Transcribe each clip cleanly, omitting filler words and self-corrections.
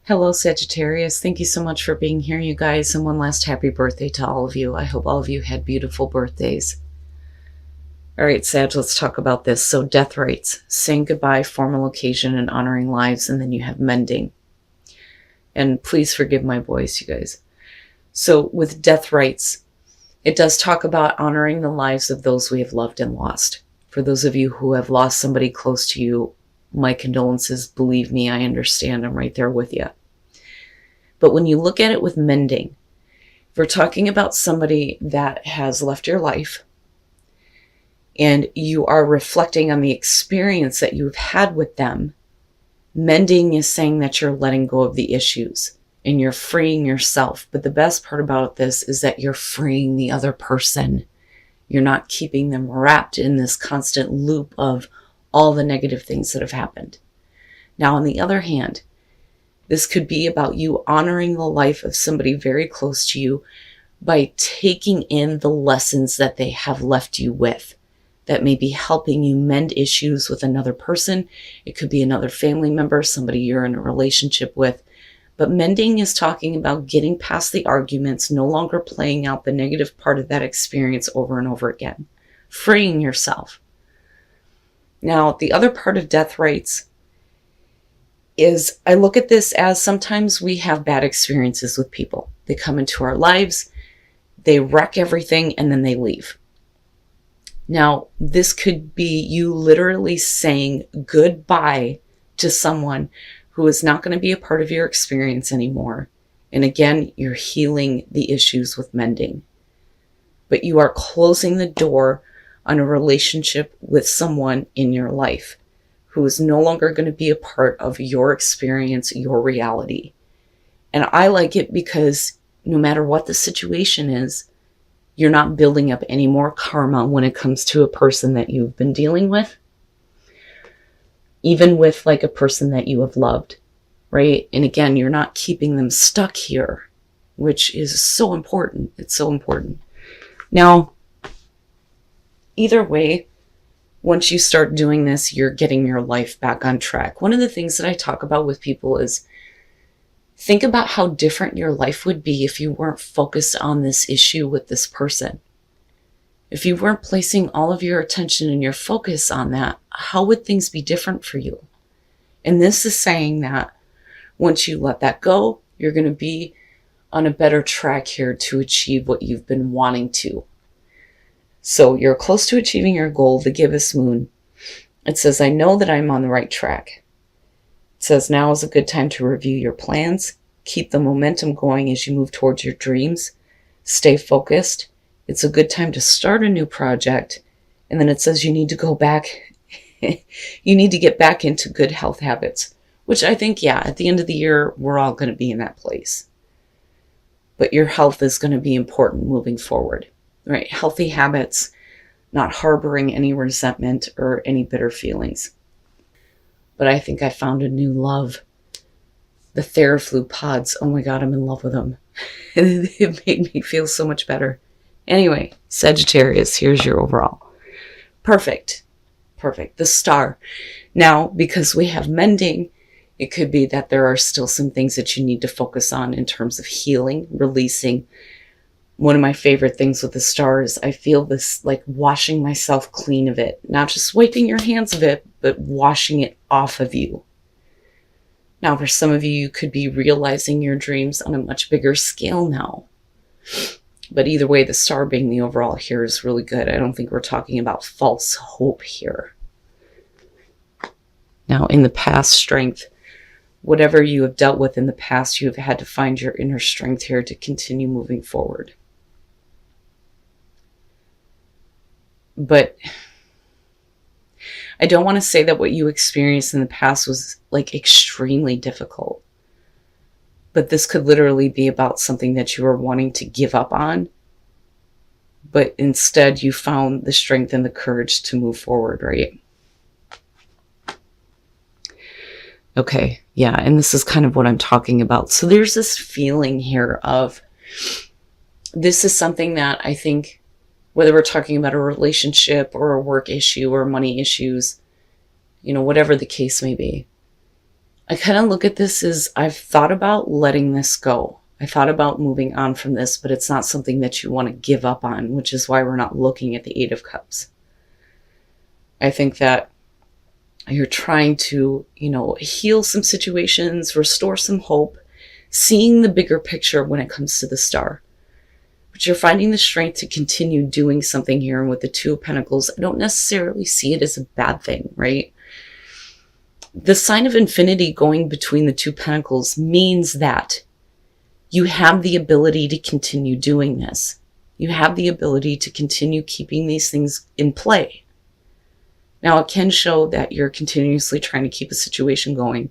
Hello, Sagittarius. Thank you so much for being here, you guys. And one last happy birthday to all of you. I hope all of you had beautiful birthdays. All right, Sag, let's talk about this. So, death rites, saying goodbye, formal occasion, and honoring lives. And then you have mending. And please forgive my voice, you guys. So, with death rites, it does talk about honoring the lives of those we have loved and lost. For those of you who have lost somebody close to you, my condolences. Believe me, I understand. I'm right there with you. But when you look at it with mending, if we're talking about somebody that has left your life and you are reflecting on the experience that you've had with them, mending is saying that you're letting go of the issues and you're freeing yourself. But the best part about this is that you're freeing the other person. You're not keeping them wrapped in this constant loop of all the negative things that have happened. Now, on the other hand, this could be about you honoring the life of somebody very close to you by taking in the lessons that they have left you with that may be helping you mend issues with another person. It could be another family member, somebody you're in a relationship with. But mending is talking about getting past the arguments, no longer playing out the negative part of that experience over and over again, freeing yourself. Now, the other part of death rites is I look at this as sometimes we have bad experiences with people. They come into our lives, they wreck everything, and then they leave. Now, this could be you literally saying goodbye to someone who is not going to be a part of your experience anymore. And again, you're healing the issues with mending. But you are closing the door on a relationship with someone in your life who is no longer going to be a part of your experience, your reality. And I like it because no matter what the situation is, you're not building up any more karma when it comes to a person that you've been dealing with, even with like a person that you have loved, right? And again, you're not keeping them stuck here, which is so important. It's so important. Now, either way, once you start doing this, you're getting your life back on track. One of the things that I talk about with people is think about how different your life would be if you weren't focused on this issue with this person. If you weren't placing all of your attention and your focus on that, how would things be different for you? And this is saying that once you let that go, you're going to be on a better track here to achieve what you've been wanting to. So you're close to achieving your goal, the gibbous moon. It says, I know that I'm on the right track. It says, now is a good time to review your plans. Keep the momentum going as you move towards your dreams. Stay focused. It's a good time to start a new project. And then it says you need to go back. You need to get back into good health habits, which I think, yeah, at the end of the year, we're all going to be in that place. But your health is going to be important moving forward. Right? Healthy habits, not harboring any resentment or any bitter feelings. But I think I found a new love. The Theraflu pods. Oh my God, I'm in love with them. It made me feel so much better. Anyway, Sagittarius, here's your overall. Perfect. Perfect. The star. Now, because we have mending, it could be that there are still some things that you need to focus on in terms of healing, releasing. One of my favorite things with the star is I feel this like washing myself clean of it. Not just wiping your hands of it, but washing it off of you. Now, for some of you, you could be realizing your dreams on a much bigger scale now. But either way, the star being the overall here is really good. I don't think we're talking about false hope here. Now, in the past, strength. Whatever you have dealt with in the past, you have had to find your inner strength here to continue moving forward. But I don't want to say that what you experienced in the past was like extremely difficult. But this could literally be about something that you were wanting to give up on. But instead you found the strength and the courage to move forward, right? Okay, yeah, and this is kind of what I'm talking about. So there's this feeling here of this is something that I think, whether we're talking about a relationship or a work issue or money issues, you know, whatever the case may be, I kind of look at this as I've thought about letting this go. I thought about moving on from this, but it's not something that you want to give up on, which is why we're not looking at the Eight of Cups. I think that you're trying to, heal some situations, restore some hope, seeing the bigger picture when it comes to the Star. But you're finding the strength to continue doing something here. And with the Two of Pentacles, I don't necessarily see it as a bad thing, right? The sign of infinity going between the Two Pentacles means that you have the ability to continue doing this. You have the ability to continue keeping these things in play. Now, it can show that you're continuously trying to keep a situation going,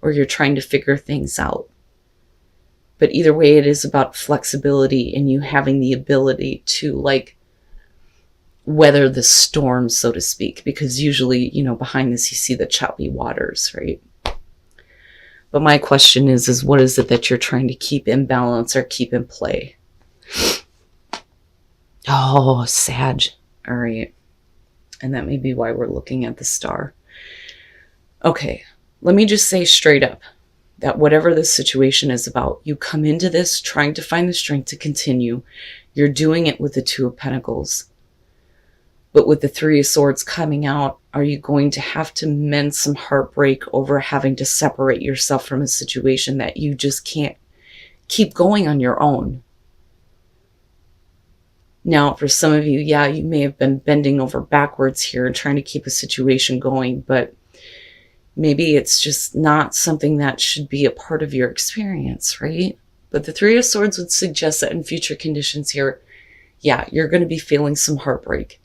or you're trying to figure things out. But either way, it is about flexibility and you having the ability to weather the storm, so to speak, because usually, behind this, you see the choppy waters, right? But my question is what is it that you're trying to keep in balance or keep in play? Oh, Sag. All right. And that may be why we're looking at the Star. Okay, let me just say straight up that whatever this situation is about, you come into this trying to find the strength to continue. You're doing it with the Two of Pentacles. But with the Three of Swords coming out, are you going to have to mend some heartbreak over having to separate yourself from a situation that you just can't keep going on your own? Now, for some of you, yeah, you may have been bending over backwards here and trying to keep a situation going, but maybe it's just not something that should be a part of your experience, right? But the Three of Swords would suggest that in future conditions here, yeah, you're going to be feeling some heartbreak.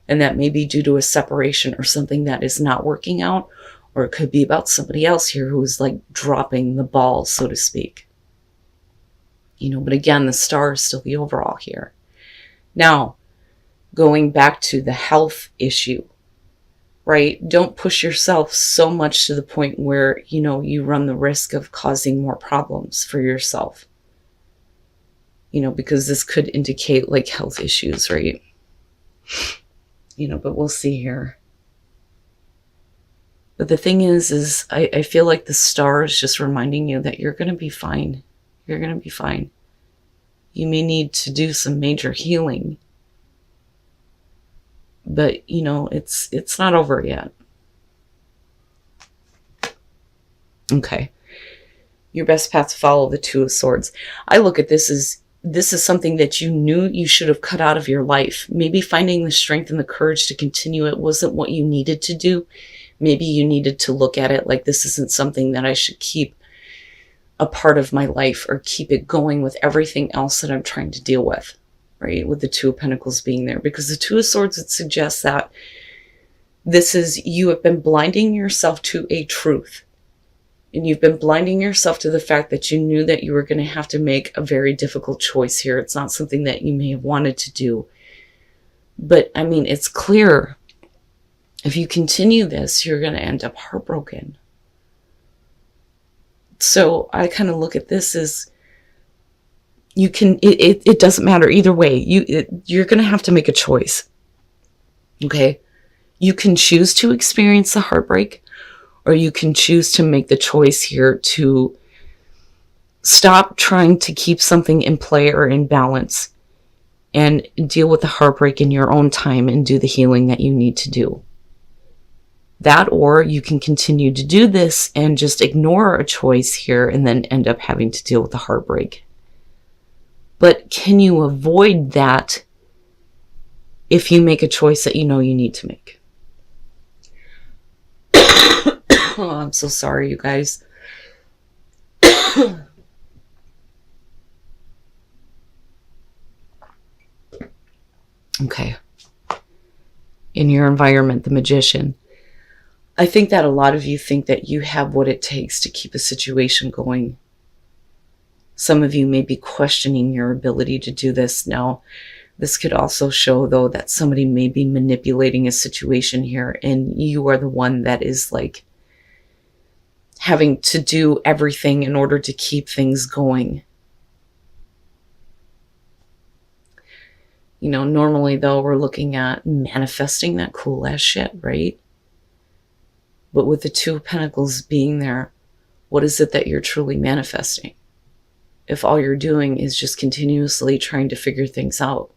And that may be due to a separation or something that is not working out, or it could be about somebody else here who is dropping the ball, so to speak. But again, the Star is still the overall here. Now, going back to the health issue, right? Don't push yourself so much to the point where, you run the risk of causing more problems for yourself. Because this could indicate health issues, right? But we'll see here. But the thing is I feel like the Star is just reminding you that you're going to be fine. You're going to be fine. You may need to do some major healing. But, it's not over yet. Okay. Your best path to follow, the Two of Swords. I look at this as this is something that you knew you should have cut out of your life. Maybe finding the strength and the courage to continue it wasn't what you needed to do. Maybe you needed to look at it like this isn't something that I should keep a part of my life or keep it going with everything else that I'm trying to deal with, right? With the Two of Pentacles being there. Because the Two of Swords, it suggests that this is, you have been blinding yourself to a truth. And you've been blinding yourself to the fact that you knew that you were going to have to make a very difficult choice here. It's not something that you may have wanted to do. But, it's clear. If you continue this, you're going to end up heartbroken. So I kind of look at this as you can, it doesn't matter either way. You're going to have to make a choice. Okay? You can choose to experience the heartbreak, or you can choose to make the choice here to stop trying to keep something in play or in balance and deal with the heartbreak in your own time and do the healing that you need to do. That, or you can continue to do this and just ignore a choice here and then end up having to deal with the heartbreak. But can you avoid that if you make a choice that you know you need to make? Oh, I'm so sorry, you guys. Okay. In your environment, the Magician. I think that a lot of you think that you have what it takes to keep a situation going. Some of you may be questioning your ability to do this. Now, this could also show, though, that somebody may be manipulating a situation here, and you are the one that is having to do everything in order to keep things going. Normally, though, we're looking at manifesting that cool ass shit, right? But with the Two of Pentacles being there, What is it that you're truly manifesting? If all you're doing is just continuously trying to figure things out.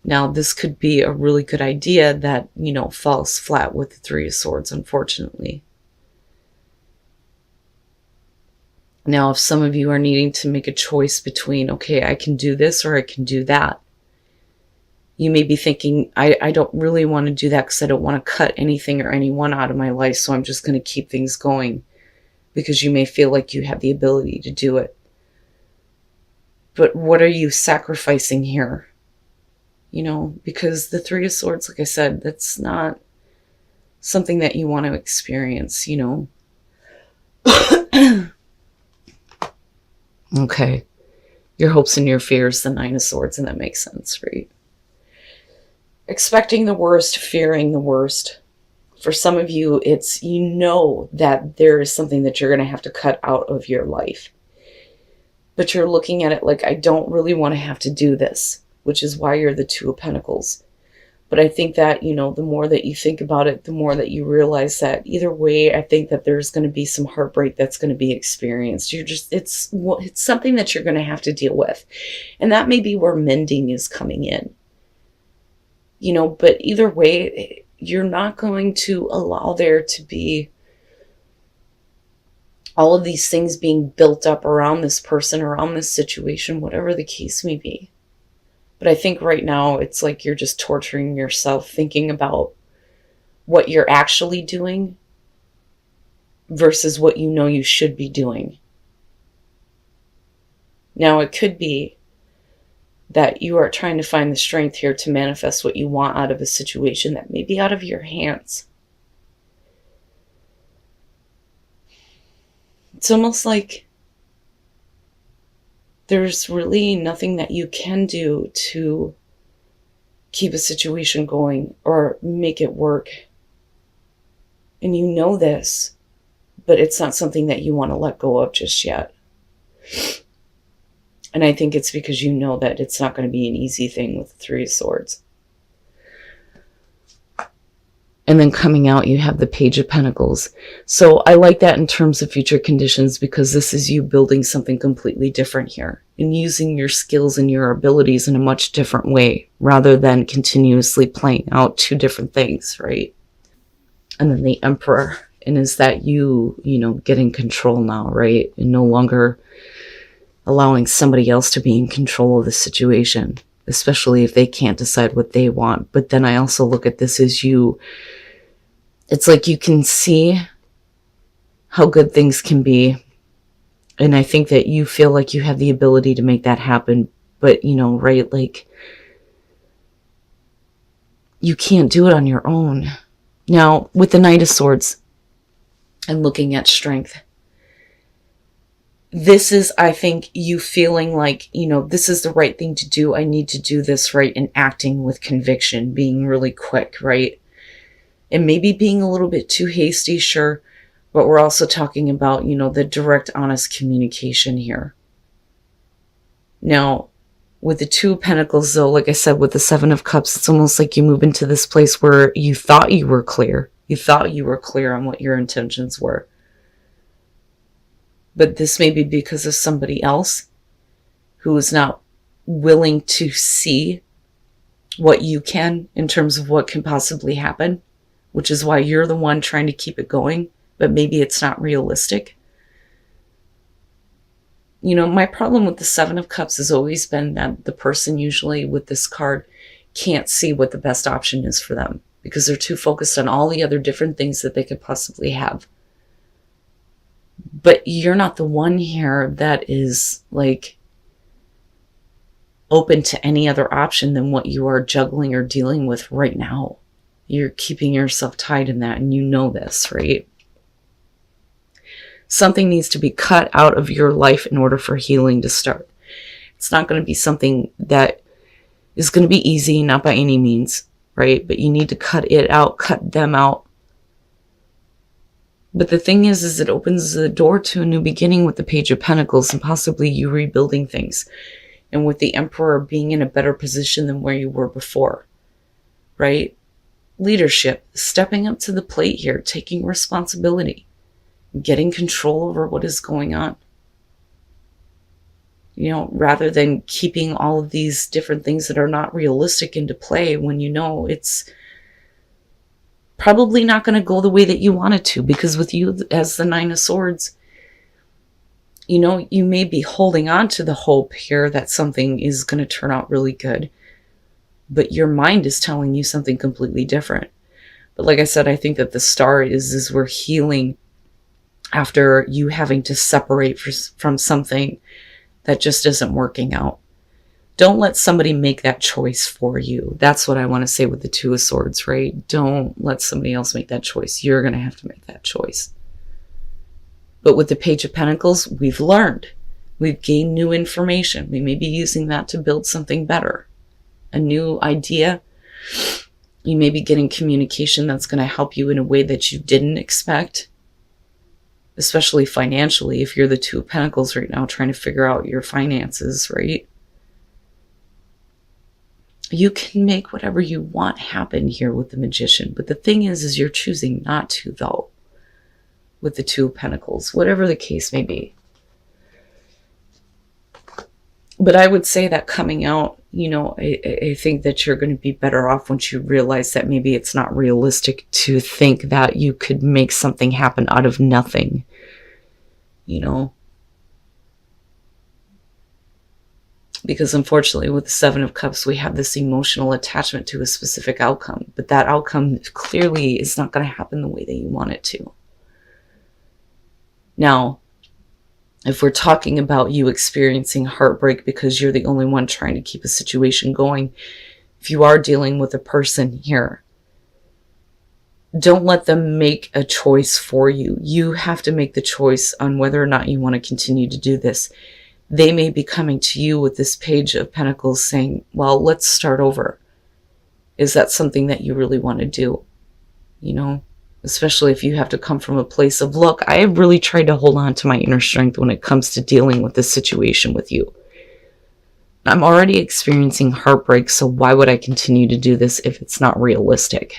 Now, this could be a really good idea that, falls flat with the Three of Swords, unfortunately. Now, if some of you are needing to make a choice between, okay, I can do this or I can do that, you may be thinking, I don't really want to do that because I don't want to cut anything or anyone out of my life, so I'm just going to keep things going, because you may feel like you have the ability to do it. But what are you sacrificing here? Because the Three of Swords, like I said, that's not something that you want to experience, Okay. Your hopes and your fears, the Nine of Swords, and that makes sense, right? Expecting the worst, fearing the worst. For some of you, it's, that there is something that you're going to have to cut out of your life. But you're looking at it like, I don't really want to have to do this, which is why you're the Two of Pentacles. But I think that, the more that you think about it, the more that you realize that either way, I think that there's going to be some heartbreak that's going to be experienced. It's something that you're going to have to deal with. And that may be where mending is coming in. But either way, you're not going to allow there to be all of these things being built up around this person, around this situation, whatever the case may be. But I think right now it's like you're just torturing yourself thinking about what you're actually doing versus what you should be doing. Now, it could be that you are trying to find the strength here to manifest what you want out of a situation that may be out of your hands. It's almost like there's really nothing that you can do to keep a situation going or make it work. And you know this, but it's not something that you want to let go of just yet. And I think it's because you know that it's not going to be an easy thing with the Three of Swords. And then coming out, you have the Page of Pentacles. So I like that in terms of future conditions, because this is you building something completely different here and using your skills and your abilities in a much different way rather than continuously playing out two different things, right? And then the Emperor, and is that you get in control now, right? And no longer allowing somebody else to be in control of the situation, especially if they can't decide what they want. But then I also look at this as it's like you can see how good things can be. And I think that you feel like you have the ability to make that happen. But, right, like you can't do it on your own. Now, with the Knight of Swords and looking at strength, this is, I think, you feeling like, this is the right thing to do. I need to do this, right? And acting with conviction, being really quick, right? And maybe being a little bit too hasty, sure. But we're also talking about, the direct, honest communication here. Now, with the Two of Pentacles, though, like I said, with the Seven of Cups, it's almost like you move into this place where you thought you were clear. You thought you were clear on what your intentions were. But this may be because of somebody else who is not willing to see what you can in terms of what can possibly happen, which is why you're the one trying to keep it going, but maybe it's not realistic. My problem with the Seven of Cups has always been that the person usually with this card can't see what the best option is for them because they're too focused on all the other different things that they could possibly have. But you're not the one here that is like open to any other option than what you are juggling or dealing with right now. You're keeping yourself tied in that, and you know this, right? Something needs to be cut out of your life in order for healing to start. It's not going to be something that is going to be easy, not by any means, right? But you need to cut it out, cut them out. But the thing is it opens the door to a new beginning with the Page of Pentacles and possibly you rebuilding things. And with the Emperor being in a better position than where you were before, right? Leadership, stepping up to the plate here, taking responsibility. getting control over what is going on. You know, rather than keeping all of these different things that are not realistic into play when you know it's probably not going to go the way that you want it to. Because with you as the Nine of Swords, you know, you may be holding on to the hope here that something is going to turn out really good, but your mind is telling you something completely different. But like I said, I think that the star is we're healing after you having to separate from something that just isn't working out. Don't let somebody make that choice for you. That's what I want to say with the Two of Swords, right? Don't let somebody else make that choice. You're going to have to make that choice. But with the Page of Pentacles, we've learned. We've gained new information. We may be using that to build something better. A new idea. You may be getting communication that's going to help you in a way that you didn't expect. Especially financially, if you're the Two of Pentacles right now trying to figure out your finances, right? You can make whatever you want happen here with the Magician. But the thing is you're choosing not to, though, with the Two of Pentacles, whatever the case may be. But I would say that coming out, you know, I think that you're going to be better off once you realize that maybe it's not realistic to think that you could make something happen out of nothing, you know. Because unfortunately with the Seven of Cups, we have this emotional attachment to a specific outcome. But that outcome clearly is not going to happen the way that you want it to. Now, if we're talking about you experiencing heartbreak because you're the only one trying to keep a situation going, if you are dealing with a person here, don't let them make a choice for you. You have to make the choice on whether or not you want to continue to do this. They may be coming to you with this Page of Pentacles saying, well, let's start over. Is that something that you really want to do? You know, especially if you have to come from a place of, look, I have really tried to hold on to my inner strength when it comes to dealing with this situation with you. I'm already experiencing heartbreak, so why would I continue to do this if it's not realistic?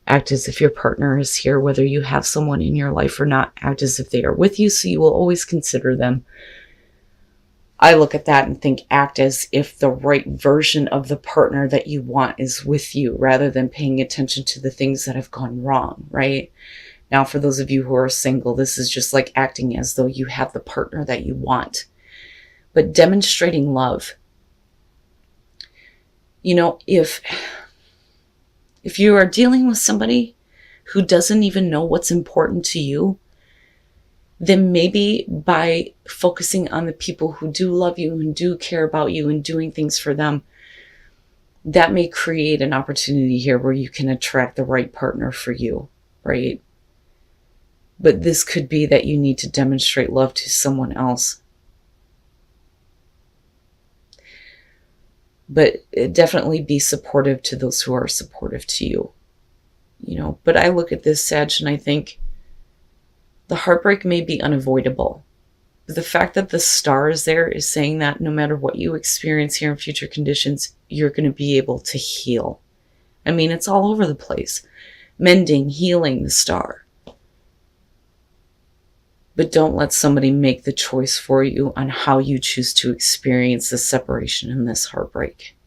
Act as if your partner is here, whether you have someone in your life or not. Act as if they are with you, so you will always consider them. I look at that and think, act as if the right version of the partner that you want is with you, rather than paying attention to the things that have gone wrong, right? Now, for those of you who are single, this is just like acting as though you have the partner that you want. But demonstrating love. You know, if you are dealing with somebody who doesn't even know what's important to you, then maybe by focusing on the people who do love you and do care about you and doing things for them, that may create an opportunity here where you can attract the right partner for you, right? But this could be that you need to demonstrate love to someone else. But definitely be supportive to those who are supportive to you. You know, but I look at this, Sag, and I think the heartbreak may be unavoidable. But the fact that the star is there is saying that no matter what you experience here in future conditions, you're going to be able to heal. I mean, it's all over the place. Mending, healing, the star. But don't let somebody make the choice for you on how you choose to experience this separation and this heartbreak.